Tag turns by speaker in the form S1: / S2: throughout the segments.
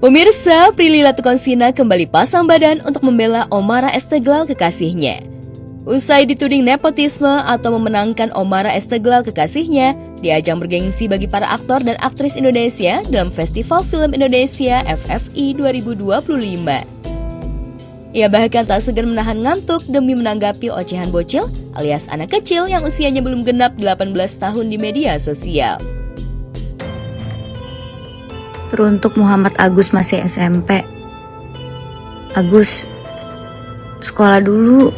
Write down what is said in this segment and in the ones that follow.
S1: Pemirsa, Prilly Latuconsina kembali pasang badan untuk membela Ommara Esteglal kekasihnya. Usai dituding nepotisme atau memenangkan Ommara Esteglal kekasihnya di ajang bergengsi bagi para aktor dan aktris Indonesia dalam Festival Film Indonesia FFI 2025. Ia bahkan tak segan menahan ngantuk demi menanggapi ocehan bocil alias anak kecil yang usianya belum genap 18 tahun di media sosial.
S2: Teruntuk Muhammad Agus masih SMP. Agus, sekolah dulu.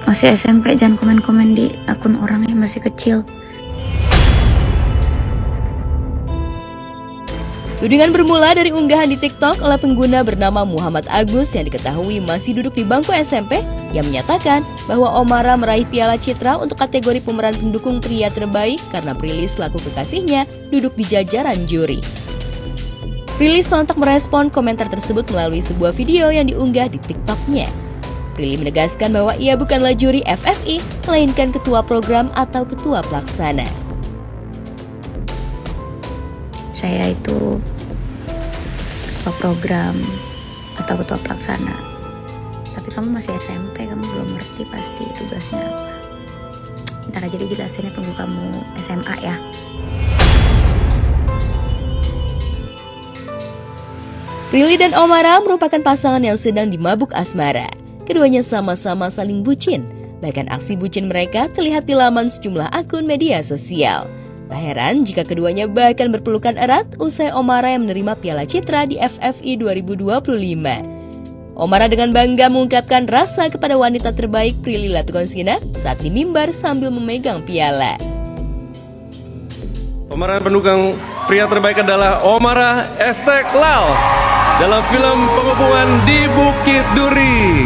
S2: Masih SMP, jangan komen-komen di akun orang yang masih kecil.
S1: Tudingan bermula dari unggahan di TikTok oleh pengguna bernama Muhammad Agus yang diketahui masih duduk di bangku SMP yang menyatakan bahwa Ommara meraih Piala Citra untuk kategori pemeran pendukung pria terbaik karena Prilly selaku kekasihnya duduk di jajaran juri. Prilly sontak merespon komentar tersebut melalui sebuah video yang diunggah di TikTok-nya. Prilly menegaskan bahwa ia bukanlah juri FFI, melainkan ketua program atau ketua pelaksana.
S2: Saya itu ketua program atau ketua pelaksana. Tapi kamu masih SMP, kamu belum ngerti pasti tugasnya apa. Ntar aja dijelasinnya, tunggu kamu SMA ya.
S1: Prilly dan Ommara merupakan pasangan yang sedang dimabuk asmara. Keduanya sama-sama saling bucin. Bahkan aksi bucin mereka terlihat di laman sejumlah akun media sosial. Tak heran jika keduanya bahkan berpelukan erat usai Ommara yang menerima Piala Citra di FFI 2025. Ommara dengan bangga mengungkapkan rasa kepada wanita terbaik Prilly Latuconsina saat di mimbar sambil memegang piala.
S3: Pemeran pendukung pria terbaik adalah Ommara Esteglal dalam film Pengepungan di Bukit Duri.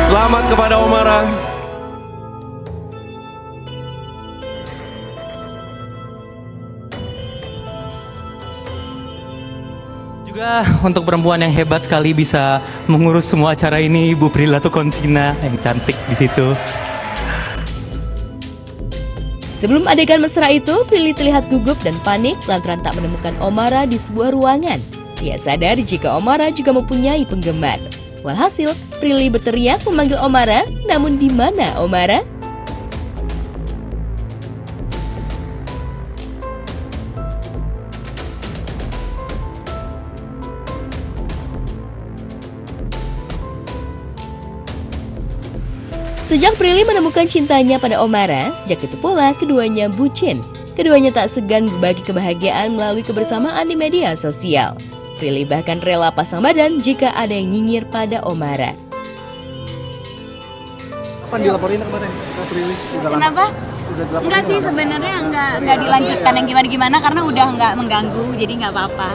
S3: Selamat kepada Ommara.
S4: Juga untuk perempuan yang hebat sekali bisa mengurus semua acara ini, Ibu Prilly Latuconsina yang cantik di situ.
S1: Sebelum adegan mesra itu, Prilly terlihat gugup dan panik lantaran tak menemukan Ommara di sebuah ruangan. Ia sadar jika Ommara juga mempunyai penggemar. Walhasil, Prilly berteriak memanggil Ommara, namun di mana Ommara? Sejak Prilly menemukan cintanya pada Ommara, sejak itu pula keduanya bucin. Keduanya tak segan berbagi kebahagiaan melalui kebersamaan di media sosial. Prilly bahkan rela pasang badan jika ada yang nyinyir pada Ommara.
S3: Kapan dilaporin kemarin ke Prilly?
S5: Kenapa? Enggak sih, sebenarnya enggak dilanjutkan yang gimana-gimana karena udah enggak mengganggu, jadi enggak apa-apa.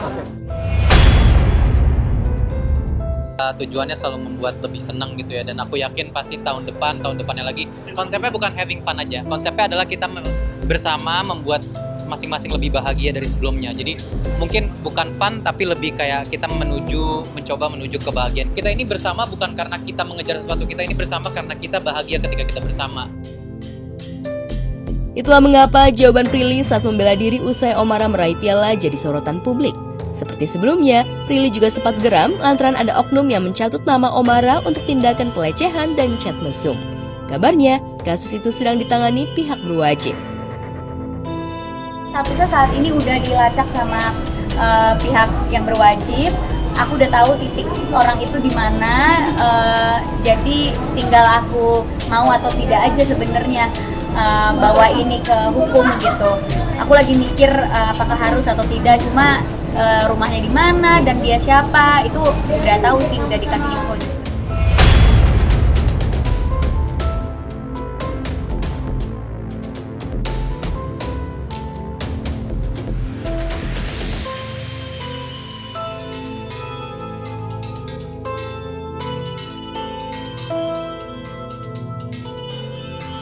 S6: Tujuannya selalu membuat lebih senang gitu ya, dan aku yakin pasti tahun depannya lagi konsepnya bukan having fun aja, konsepnya adalah kita bersama membuat masing-masing lebih bahagia dari sebelumnya. Jadi mungkin bukan fun tapi lebih kayak kita mencoba menuju kebahagiaan. Kita ini bersama bukan karena kita mengejar sesuatu, kita ini bersama karena kita bahagia ketika kita bersama.
S1: Itulah mengapa jawaban Prilly saat membela diri usai Ommara meraih piala jadi sorotan publik. Seperti sebelumnya, Prilly juga sempat geram lantaran ada oknum yang mencatut nama Ommara untuk tindakan pelecehan dan chat mesum. Kabarnya, kasus itu sedang ditangani pihak berwajib.
S5: Statusnya saat ini udah dilacak sama pihak yang berwajib. Aku udah tahu titik orang itu di mana, jadi tinggal aku mau atau tidak aja sebenarnya bawa ini ke hukum gitu. Aku lagi mikir apakah harus atau tidak, cuma rumahnya di mana dan dia siapa itu udah tahu sih, udah dikasih info.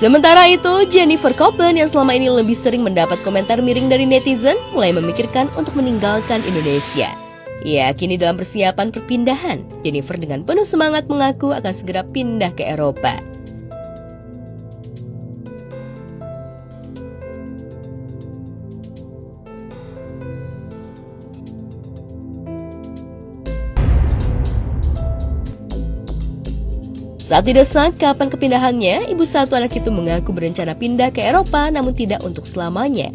S1: Sementara itu, Jennifer Copen yang selama ini lebih sering mendapat komentar miring dari netizen mulai memikirkan untuk meninggalkan Indonesia. Ia kini dalam persiapan perpindahan. Jennifer dengan penuh semangat mengaku akan segera pindah ke Eropa. Saat didesak kapan kepindahannya, ibu satu anak itu mengaku berencana pindah ke Eropa namun tidak untuk selamanya.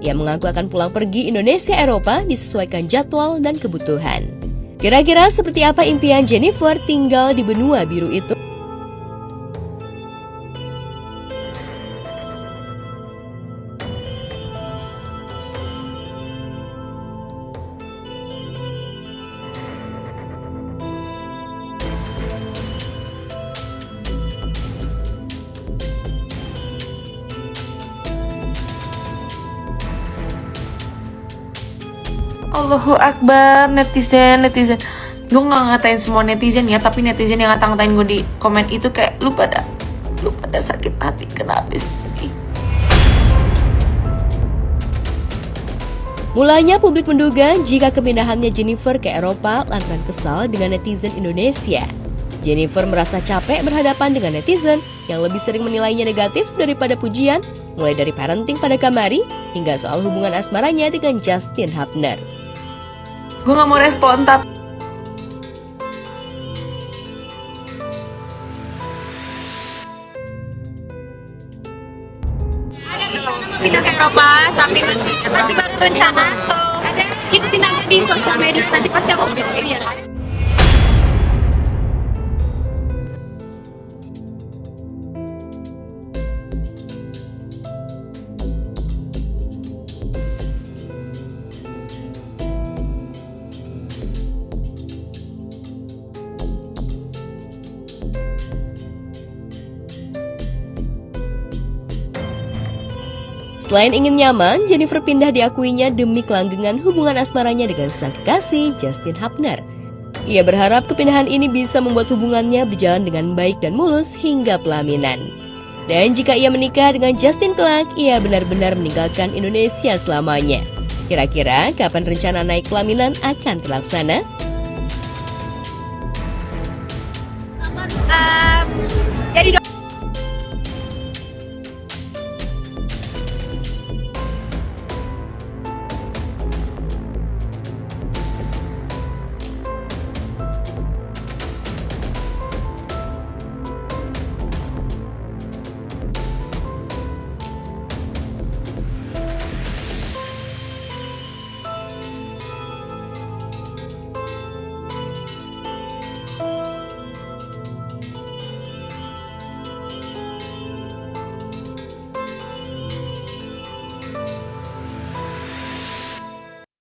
S1: Ia mengaku akan pulang pergi Indonesia-Eropa disesuaikan jadwal dan kebutuhan. Kira-kira seperti apa impian Jennifer tinggal di benua biru itu?
S7: Allahu Akbar, netizen. Gue gak ngatain semua netizen ya, tapi netizen yang ngata-ngatain gue di komen itu kayak lu pada sakit hati, kenapa sih?
S1: Mulanya publik menduga jika kepindahannya Jennifer ke Eropa lantaran kesal dengan netizen Indonesia. Jennifer merasa capek berhadapan dengan netizen yang lebih sering menilainya negatif daripada pujian, mulai dari parenting pada Kamari hingga soal hubungan asmaranya dengan Justin Hubner.
S7: Gue gak mau respon, tapi
S8: pindah ke Eropa, tapi masih baru rencana. So ikutin aja di sosial media, nanti pasti aku bisa lihat.
S1: Selain ingin nyaman, Jennifer pindah diakuinya demi kelanggengan hubungan asmaranya dengan sang kekasih Justin Hubner. Ia berharap kepindahan ini bisa membuat hubungannya berjalan dengan baik dan mulus hingga pelaminan. Dan jika ia menikah dengan Justin kelak, ia benar-benar meninggalkan Indonesia selamanya. Kira-kira kapan rencana naik pelaminan akan terlaksana?